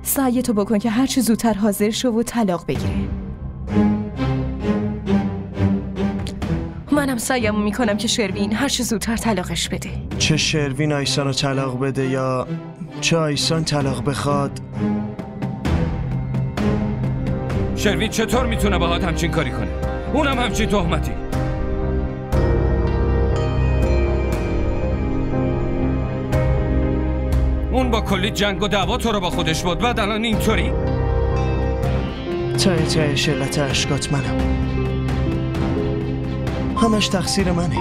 سعی تو بکن که هر چه زودتر حاضر شو و طلاق بگیره. منم سعیم میکنم که شروین هر چه زودتر طلاقش بده. چه شروین آیسان رو طلاق بده یا چه آیسان طلاق بخواد. شروین چطور میتونه باهات همچین کاری کنه؟ اونم همچین تهمتی. اون با کلی جنگ و دعوا تو رو با خودش بود، بعد الان اینطوری؟ ته علت اشکات منم. همش تقصیر منه.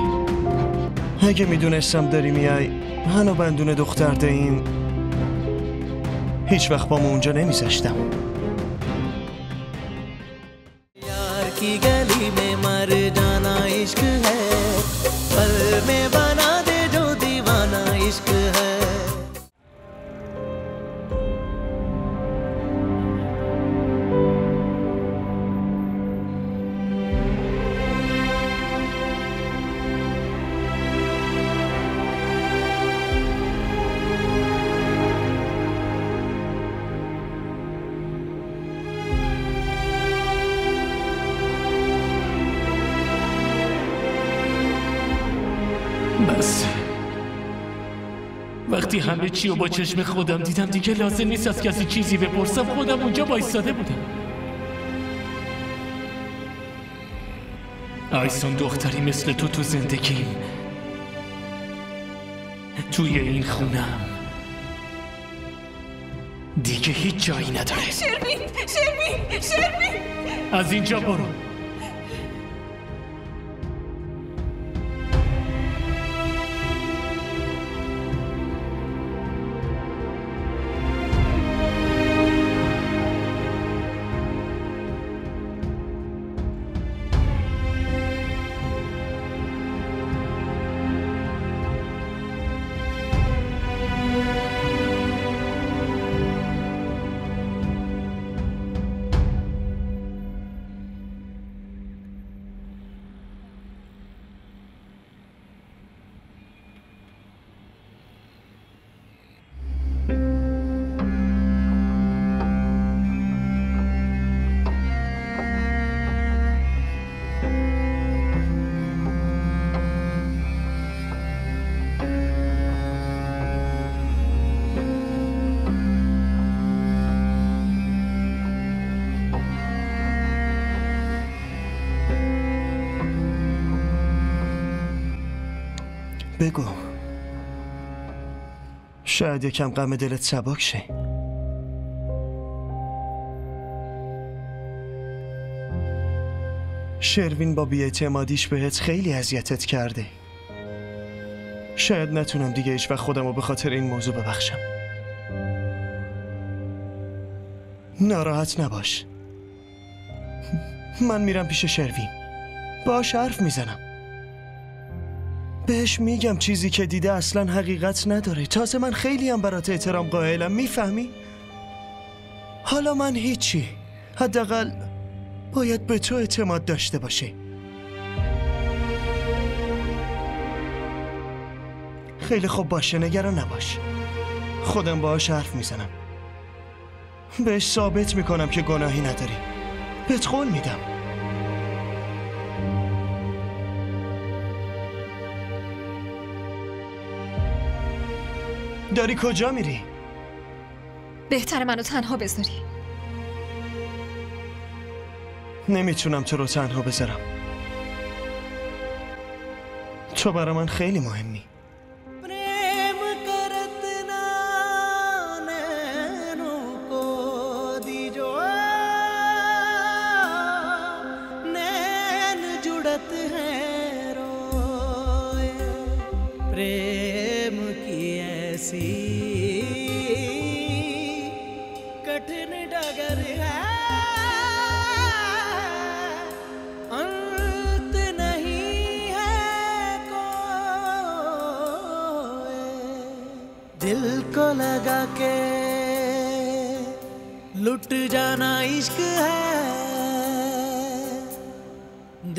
اگه میدونستم داری میای منو بندون دختر دهیم هیچ وقت با ما اونجا نمیذاشتم. یار کی گلی میں مر جانا عشق ہے پل میں بنا دے جو دیوانہ عشق ہے. بس وقتی همه چی رو با چشم خودم دیدم دیگه لازم نیست از کسی چیزی بپرسم. خودم اونجا وایساده بودم. آیسون دختری مثل تو زندگیم، توی این خونم دیگه هیچ جایی نداره. شروین از اینجا برو. بگو، شاید یکم غم دلت سبک شه. شروین با بی‌اعتمادیش بهت خیلی اذیتت کرده. شاید نتونم دیگه هیچ وقت خودم رو به خاطر این موضوع ببخشم. ناراحت نباش، من میرم پیش شروین، باهاش حرف میزنم، بهش میگم چیزی که دیده اصلا حقیقت نداره. تازه من خیلی هم برات احترام قائلم، میفهمی؟ حالا من هیچی، حداقل باید به تو اعتماد داشته باشه. خیلی خوب باشه، نگران نباش، خودم باهاش حرف میزنم، بهش ثابت میکنم که گناهی نداری، بهت قول میدم. داری کجا میری؟ بهتره منو تنها بذاری. نمیتونم تو رو تنها بذارم، تو برای من خیلی مهمی. दिल को लगा के लुट जाना इश्क है,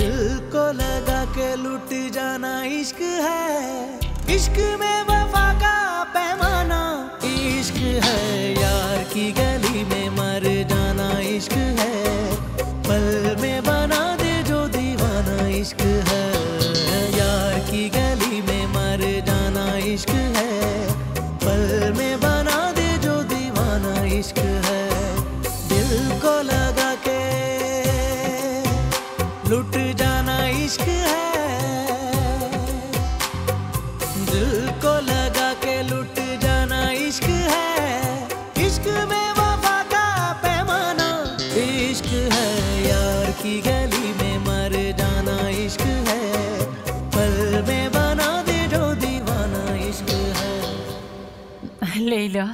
दिल को लगा के लुट जाना इश्क है, इश्क में वफा का पैमाना इश्क है। यार की गली इश्क है दिल को लगा के लुट जाना इश्क है दिल को लगा के लुट जाना इश्क है इश्क में वफा का पैमाना इश्क है यार की गली में मर जाना इश्क है पल में बना दे जो दीवाना इश्क है لیلا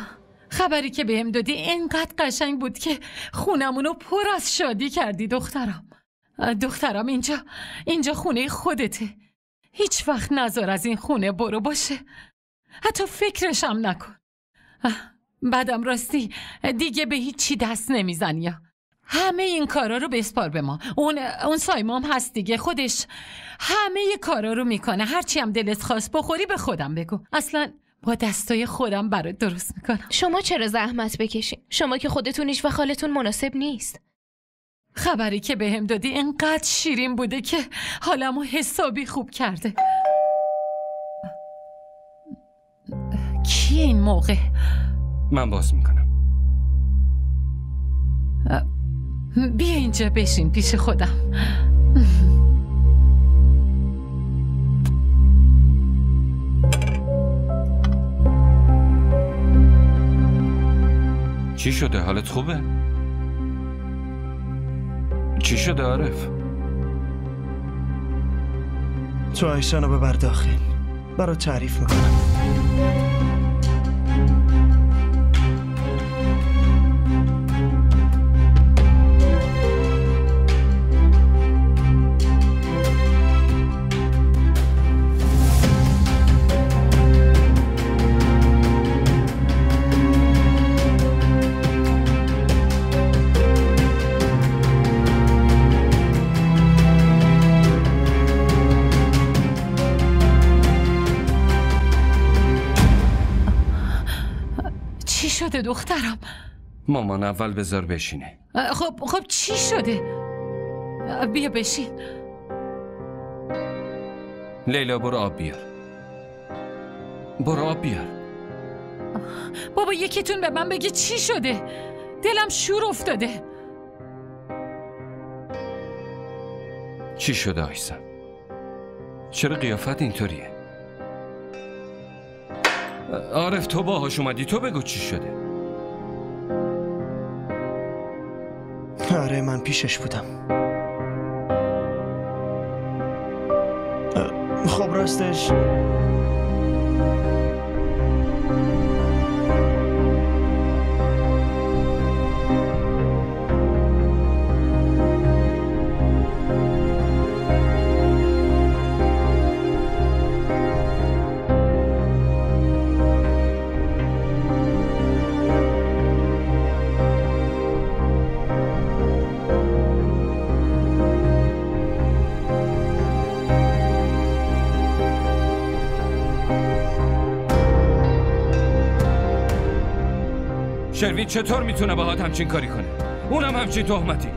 خبری که بهم دادی اینقدر قشنگ بود که خونمونو پر از شادی کردی دخترم اینجا خونه خودته هیچ وقت نذار از این خونه برو باشه حتی فکرشم نکن بعدم راستی دیگه به هیچی دست نمیزنی یا همه این کارا رو بسپار به ما اون سایمام هست دیگه خودش همه کارا رو میکنه هرچی هم دلت خواست بخوری به خودم بگو اصلا با دستای خودم برات درست میکنم شما چرا زحمت بکشین؟ شما که خودتونیش و خالتون مناسب نیست خبری که بهم دادی اینقدر شیرین بوده که حالمو حسابی خوب کرده کیه این موقع؟ من باز میکنم بیا اینجا بشین پیش خودم چی شده؟ حالت خوبه؟ چی شده عارف؟ تو آیسانو ببر داخل برات تعریف میکنم شده دخترم؟ مامان اول بذار بشینه خب چی شده؟ بیا بشین لیلا برو آب بیار بابا یکیتون به من بگه چی شده؟ دلم شور افتاده چی شده آیسان؟ چرا قیافت اینطوریه؟ عارف تو باهاش اومدی تو بگو چی شده آره من پیشش بودم خب راستش شروین چطور میتونه باهات همچین کاری کنه؟ اونم همچین تهمتی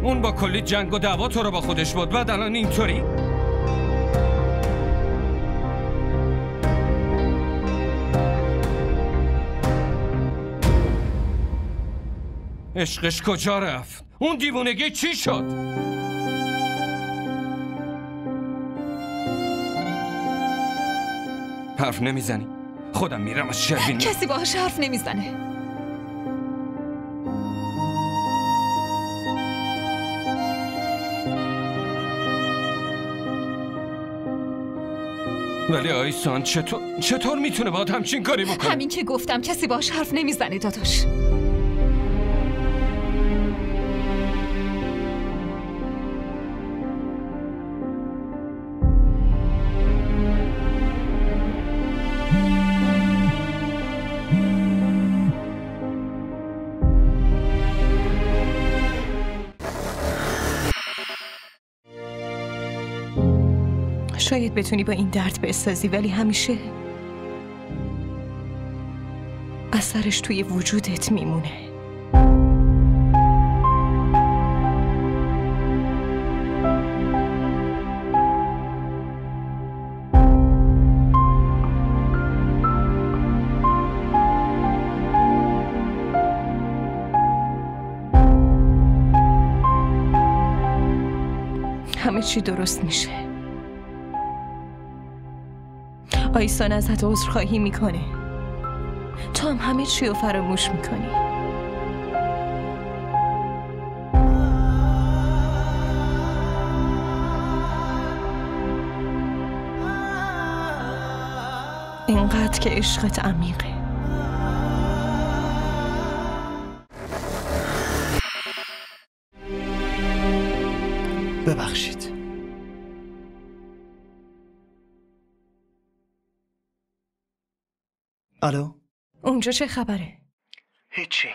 اون با کلی جنگ و دعوا تو رو با خودش بود بعد الان اینطوری؟ عشقش کجا رفت؟ اون دیوونگی چی شد؟ حرف نمیزنی؟ خودم میرم از شروین کسی باهاش حرف نمیزنه ولی آیسان چطور میتونه باید همچین کاری بکنه؟ همین که گفتم کسی باهاش حرف نمیزنه داداش شاید بتونی با این درد بسازی ولی همیشه اثرش توی وجودت میمونه چی درست میشه. آیسان ازت عذرخواهی میکنه. تو هم همه چی رو فراموش میکنی. اینقدر که عشقت عمیقه. ببخشید. الو؟ اونجا چه خبره؟ هیچی.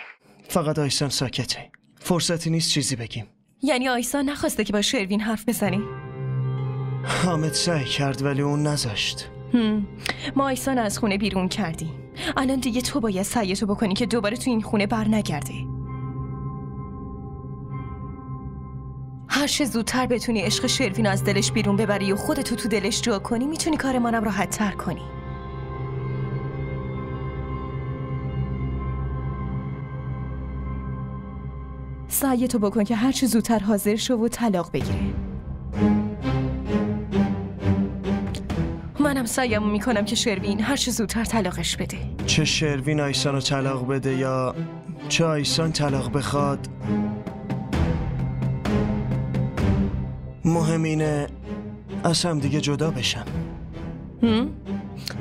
فقط آیسان ساکته. فرصتی نیست چیزی بگیم. یعنی آیسان نخواسته که با شروین حرف بزنی؟ حامد سعی کرد ولی اون نذاشت. ما آیسان از خونه بیرون کردیم. الان دیگه تو باید سعیتو بکنی که دوباره تو این خونه بر نگرده. هر چه زودتر بتونی عشق شروین از دلش بیرون ببری و خودتو تو دلش جا کنی میتونی کار منم راحت تر کنی. سعیتو بکن که هر چه زودتر حاضر شو و طلاق بگیره. منم سعیمو میکنم که شروین هر چه زودتر طلاقش بده. چه شروین آیسان رو طلاق بده یا چه آیسان طلاق بخواد، مهم اینه از هم دیگه جدا بشن.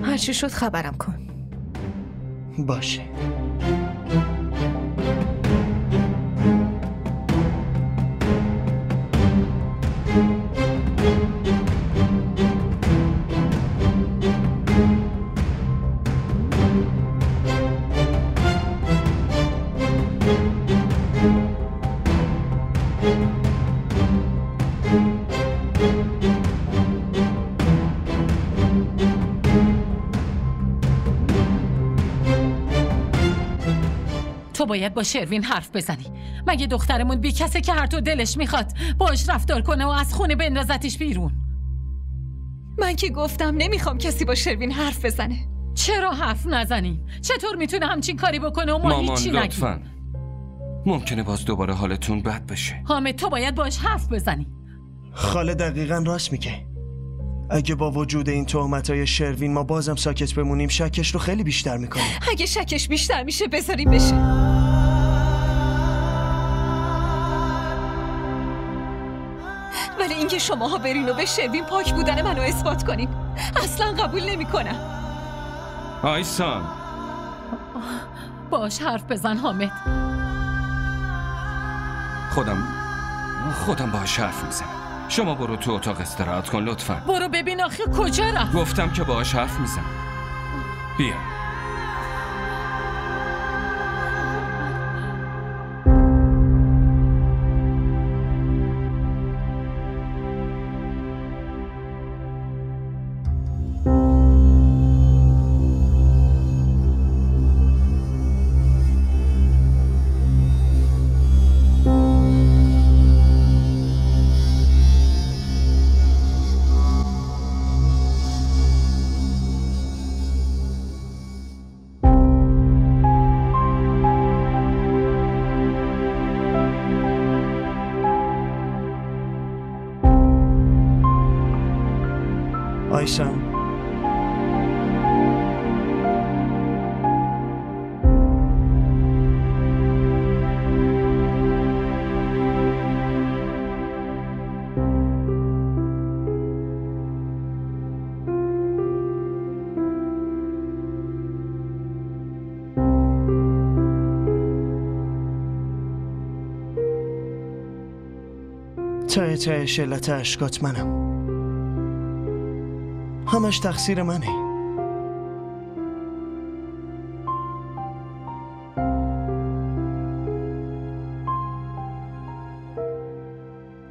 هر چی شد خبرم کن. باشه. تو باید با شروین حرف بزنی. مگه دخترمون بی کسه که هر تو دلش میخواد باش رفتار کنه و از خونه بندازتش بیرون؟ من که گفتم نمیخوام کسی با شروین حرف بزنه. چرا حرف نزنیم؟ چطور میتونه همچین کاری بکنه و ما هیچی نگیم؟ لطفاً ممکنه باز دوباره حالتون بد بشه. حامد تو باید باش حرف بزنی. خاله دقیقاً راست میگه. اگه با وجود این تهمتای شروین ما بازم ساکت بمونیم شکش رو خیلی بیشتر میکنه. اگه شکش بیشتر میشه بذاریم بشه. ولی اینکه شماها برین و به شروین پاک بودن منو اثبات کنین اصلا قبول نمیکنم. آیسان باش حرف بزن حامد. خودم باهاش حرف میزنم. شما برو تو اتاق استراحت کن لطفاً. برو ببین آخه کجا رفت. گفتم که باهاش حرف میزنم. بیا. آیسان ته شلت اشکات منم. همش تقصیر منه.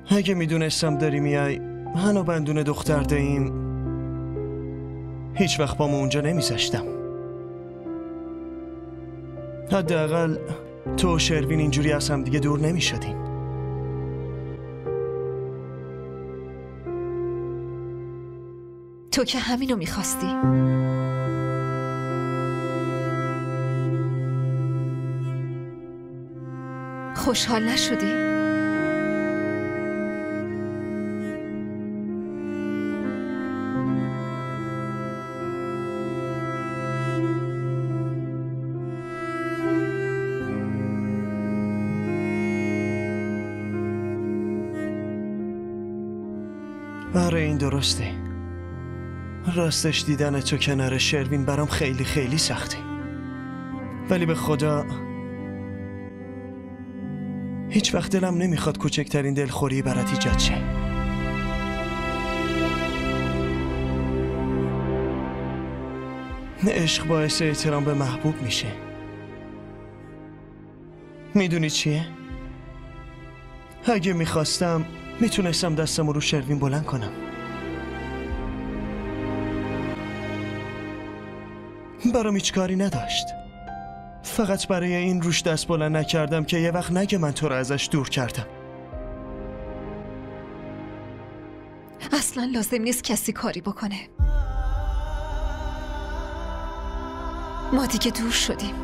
اگه میدونستم داری میای هنو بندون دختر دهیم هیچ وقت بامو اونجا نمیذاشتم. حداقل تو و شروین اینجوری از هم دیگه دور نمیشدین. تو که همینو میخواستی. خوشحال نشدی؟ آره این درسته. راستش دیدن تو کنار شروین برام خیلی خیلی سخته. ولی به خدا هیچ وقت دلم نمیخواد کوچکترین دلخوری برات ایجاد شه. عشق باعث احترام به محبوب میشه. میدونی چیه؟ اگه میخواستم میتونستم دستم رو شروین بلند کنم. برام هیچ کاری نداشت. فقط برای این روش دست بلند نکردم که یه وقت نگه من تو رو ازش دور کردم. اصلا لازم نیست کسی کاری بکنه. ما دیگه دور شدیم.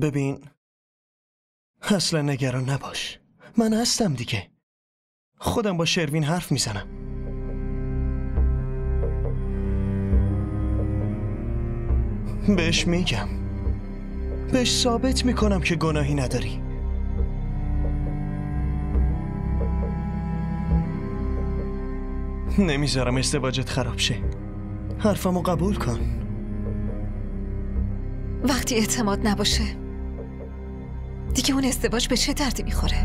ببین اصلا نگران نباش. من هستم دیگه. خودم با شروین حرف میزنم. بهش میگم. بهش ثابت میکنم که گناهی نداری. نمیذارم ازدواجت خراب شه. حرفمو قبول کن. وقتی اعتماد نباشه دیگه اون ازدواج به چه دردی میخوره؟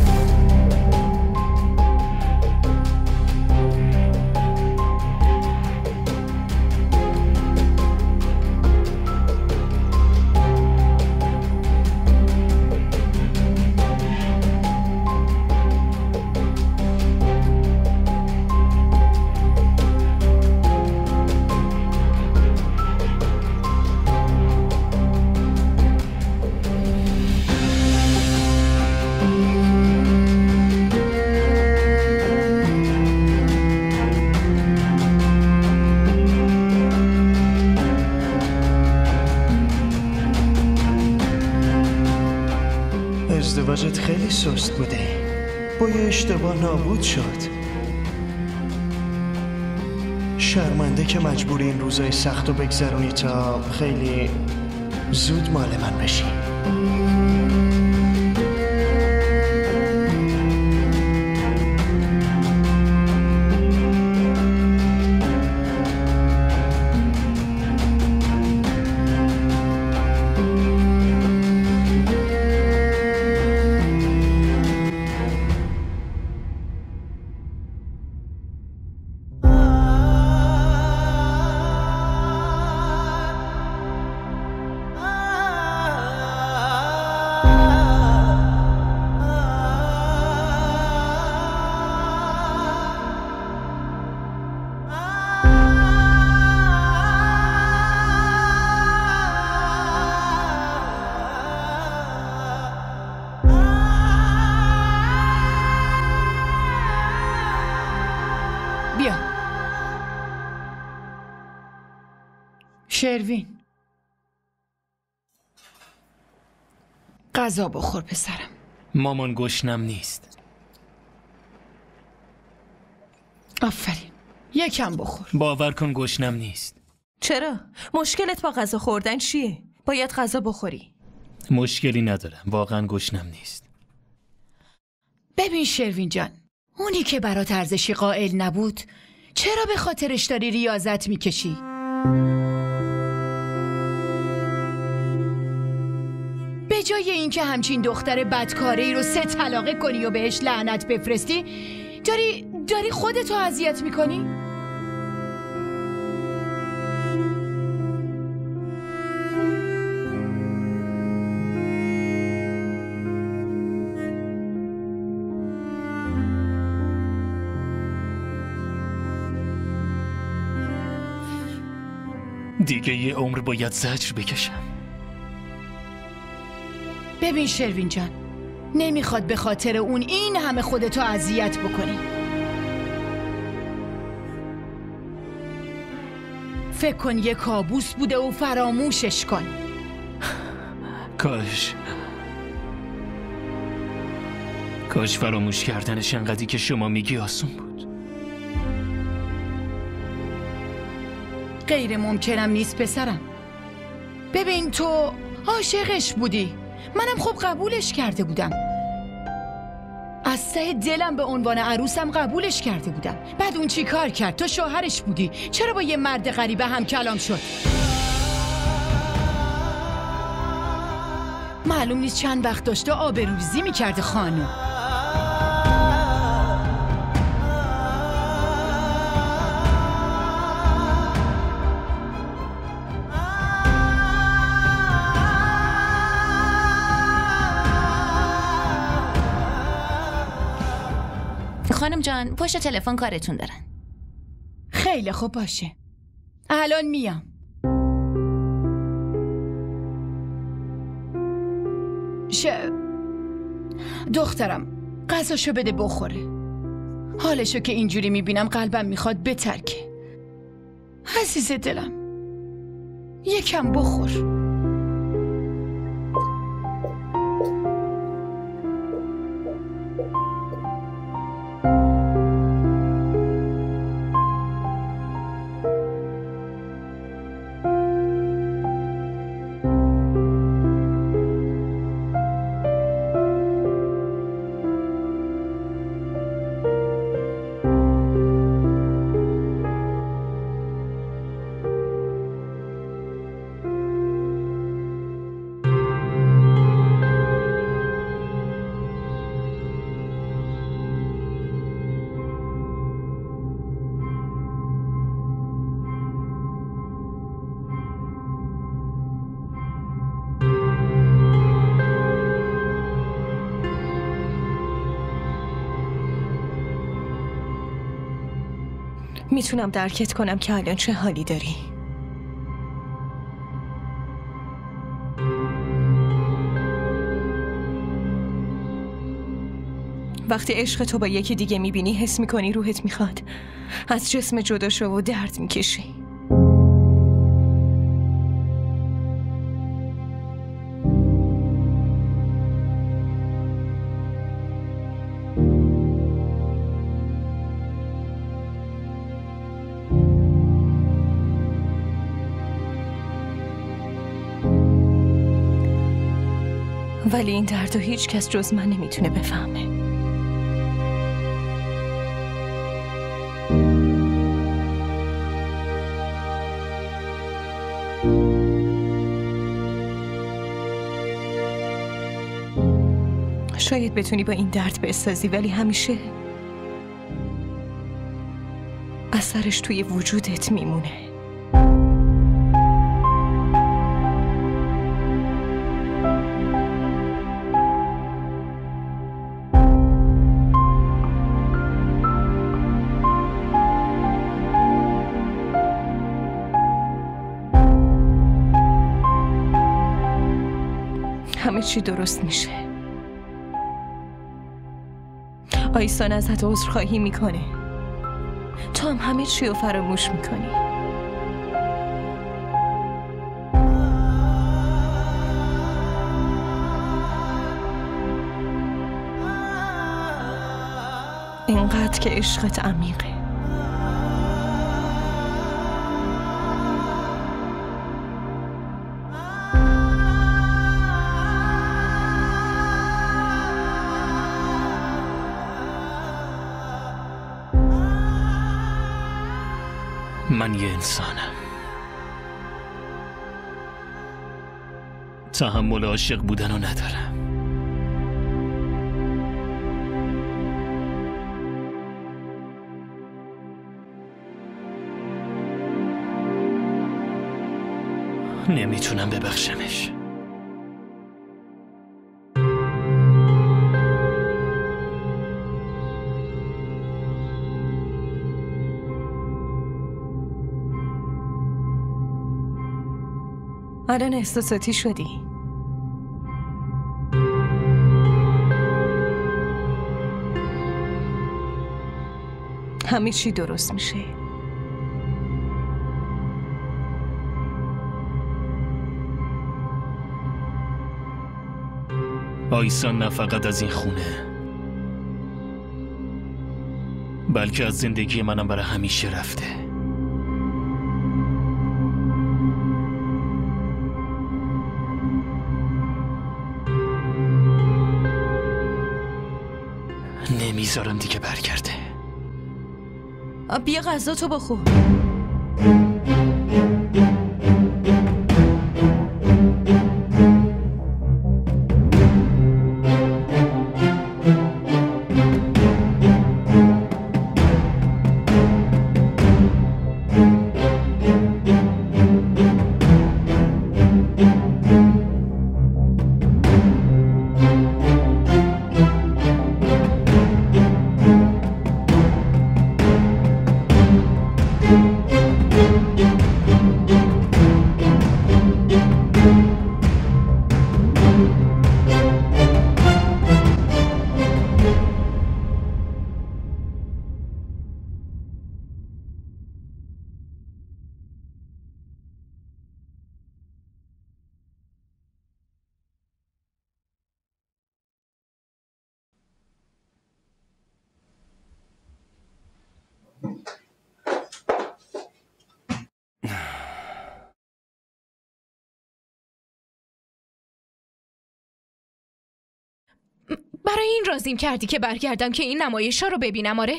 ازدواجت خیلی سست بوده. با یه اشتباه نابود شد. شرمنده که مجبوری این روزای سخت رو بگذرونی تا خیلی زود مال من بشی. شروین غذا بخور پسرم. مامان گشنم نیست. آفرین یکم بخور. باور کن گشنم نیست. چرا؟ مشکلت با غذا خوردن چیه؟ باید غذا بخوری. مشکلی ندارم، واقعا گشنم نیست. ببین شروین جان، اونی که برات ارزشی قائل نبود چرا به خاطرش داری ریاضت میکشی؟ به جای اینکه همچین دختر بدکاره‌ای رو 3 طلاقه کنی و بهش لعنت بفرستی، داری خودتو اذیت میکنی؟ دیگه یه عمر باید زجر بکشم. ببین شروین جان، نمیخواد به خاطر اون این همه خودتو اذیت بکنی. فکر کن یه کابوس بوده و فراموشش کن. کاش فراموش کردنش انقدری که شما میگی آسون بود. غیر ممکنم نیست پسرم. ببین تو عاشقش بودی، منم خب قبولش کرده بودم، از ته دلم به عنوان عروسم قبولش کرده بودم. بعد اون چی کار کرد؟ تو شوهرش بودی، چرا با یه مرد غریبه هم کلام شد؟ معلوم نیست چند وقت داشته آبروریزی میکرده خانم. خانم جان پشت تلفن کارتون دارن. خیلی خوب باشه، الان میام. دخترم غذاشو بده بخوره. حالشو که اینجوری میبینم قلبم میخواد بترکه. عزیز دلم یکم بخور. میتونم درکت کنم که الان چه حالی داری. وقتی عشق تو با یکی دیگه میبینی حس میکنی روحت میخواد از جسم جدا شو و درد میکشی. ولی این درد رو هیچ کس جز من نمیتونه بفهمه. شاید بتونی با این درد بسازی ولی همیشه اثرش توی وجودت میمونه. همه چی درست میشه. آیسان ازت عذرخواهی میکنه. تو هم همه چی رو فراموش میکنی. اینقدر که عشقت عمیقه. من یه انسانم. تحمل عاشق بودن رو ندارم. نمیتونم ببخشمش. الان احساساتی شدی. همه چی درست میشه. آیسان نه فقط از این خونه بلکه از زندگی منم برای همیشه رفته. نمیذارم دیگه برگرده. بیا غذا تو بخور. برای این رازیم کردی که برگردم که این نمایش‌ها رو ببینم. آره؟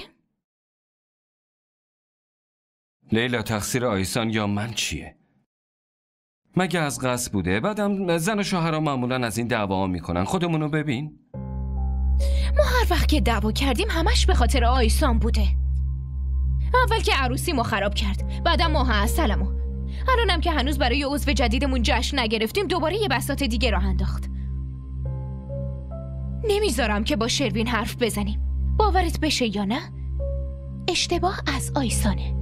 لیلا تقصیر آیسان یا من چیه؟ مگه از قصد بوده؟ بعدم زن و شوهرها معمولا از این دعوا میکنن. خودمونو ببین. ما هر وقت که دعوا کردیم همش به خاطر آیسان بوده. اول که عروسی ما خراب کرد، بعدم ماه عسلمو. الانم که هنوز برای عضو جدیدمون جشن نگرفتیم دوباره یه بساط دیگه راه انداخت. نمیذارم که با شروین حرف بزنیم. باورت بشه یا نه، اشتباه از آیسانه.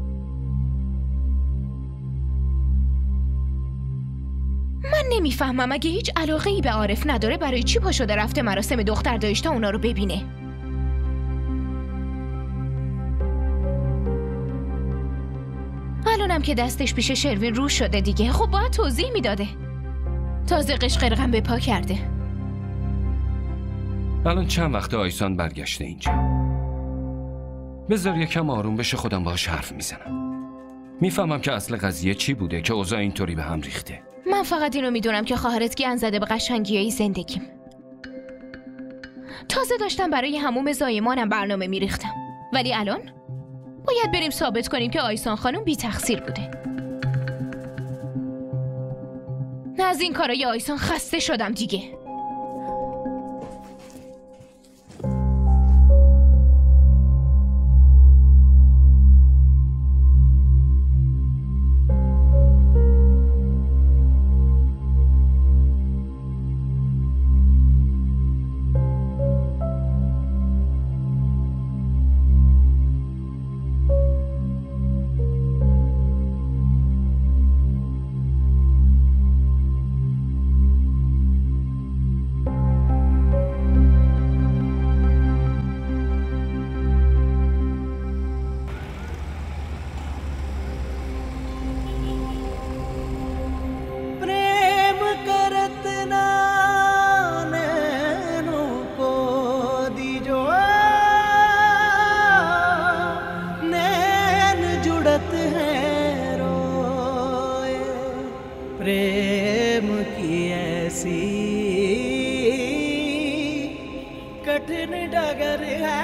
من نمیفهمم اگه هیچ علاقه‌ای به عارف نداره برای چی پا شده رفته مراسم دختر دایشتا اونا رو ببینه. الانم که دستش پیش شروین رو شده دیگه، خب باید توضیح میداده. تازه قشقرقم به پا کرده. الان چند وقت آیسان برگشته اینجا. بذار یکم آروم بشه، خودم باهاش حرف میزنم. میفهمم که اصل قضیه چی بوده که اوضاع اینطوری به هم ریخته. من فقط اینو میدونم که خواهرت گند زده به قشنگیای زندگیم. تازه داشتم برای حموم زایمانم برنامه میریختم، ولی الان باید بریم ثابت کنیم که آیسان خانم بی تقصیر بوده. نه از این کارای آیسان خسته شدم دیگه. प्रेम की ऐसी कठिन डगर है,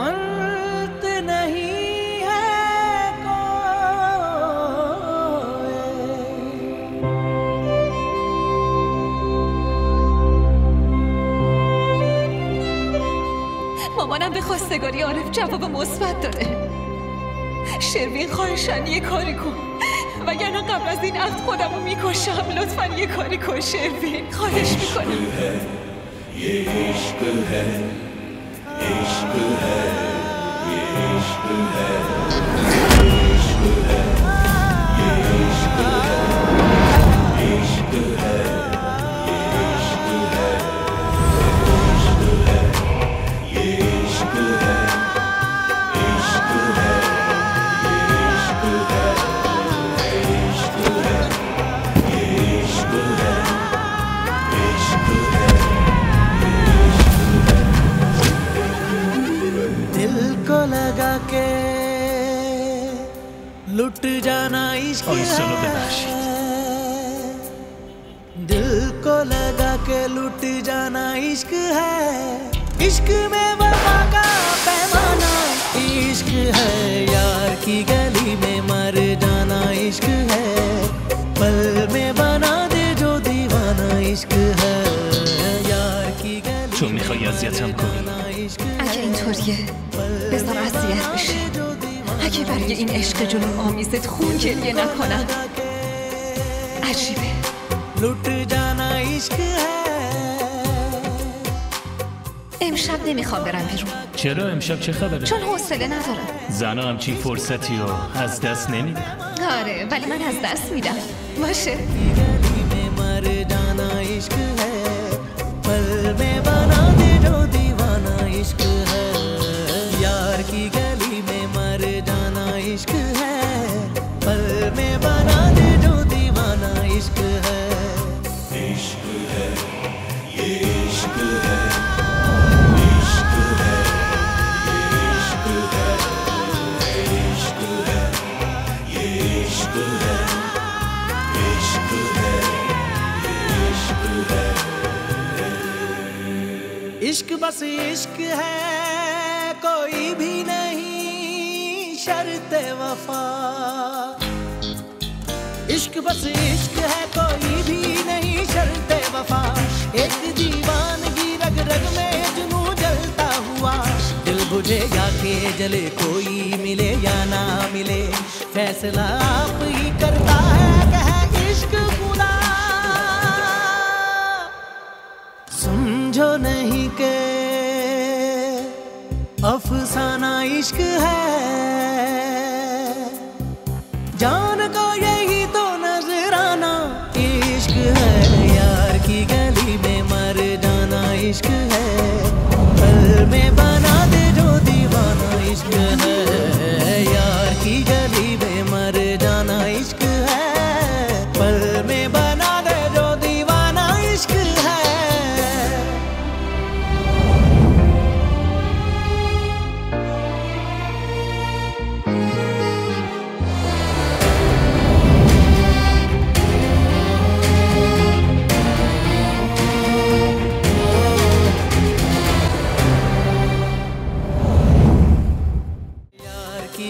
अंत नहीं है कोई। مامانم به خواستگاری عارف جواب مثبت داده. شروین خواهشن یه کاری کن، وگرنه قبل از این عقد خودمو میکشم. لطفا یه کاری کن شروین، خواهش میکنم. ये इश्क है, इश्क है, ये इश्क है, इश्क है, ये इश्क है, इश्क है, ये इश्क है, ये इश्क है, इश्क है, इश्क है, इश्क है, ये इश्क है, इश्क है। दिल को लगा के लुट जाना इश्क है, दिल को लगा के लुट जाना इश्क है, इश्क में वफा का पैमाना इश्क है, यार की गली में मर जाना इश्क है, पल में बना दे जो दीवाना इश्क है, यार की गली تو میخوای اذیتم کنی؟ اگه اینطوریه بذار اذیت بشه. اگه برای این عشق جنون آمیزت خون گریه نکنم. عجیبه. लुट जाना इश्क है. امشب نمیخوام برم بیرون. چرا امشب چه خبره؟ چون حوصله ندارم. زنا همچین فرصتی رو از دست نمیدم. آره ولی من از دست میدم. باشه. गली में मर जाना इश्क है, पल में बना दे जो दीवाना इश्क है, यार की गली में मर जाना इश्क है, पल में बना दे जो दीवाना इश्क है. इश्क है ये इश्क है, इश्क बस इश्क है, कोई भी नहीं शर्त वफा. इश्क बस इश्क है, कोई भी नहीं शर्त वफा. एक दीवानगी रग रग में जुनू जलता हुआ, दिल बुझे या के जले, कोई मिले या ना मिले, फैसला आप ही करता है कह इश्क खुदा. समझो नहीं के अफसाना इश्क है, जान को यही तो नजराना इश्क है, यार की गली में मर जाना इश्क है, पल में बना दे जो दीवाना इश्क है, यार की गली में मर जाना इश्क है, पल में बना दे जो दीवाना इश्क है.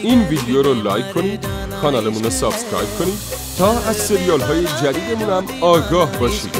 این ویدیو رو لایک کنید، کانالمون رو سابسکرایب کنید تا از سریال های جدیدمون هم آگاه باشید.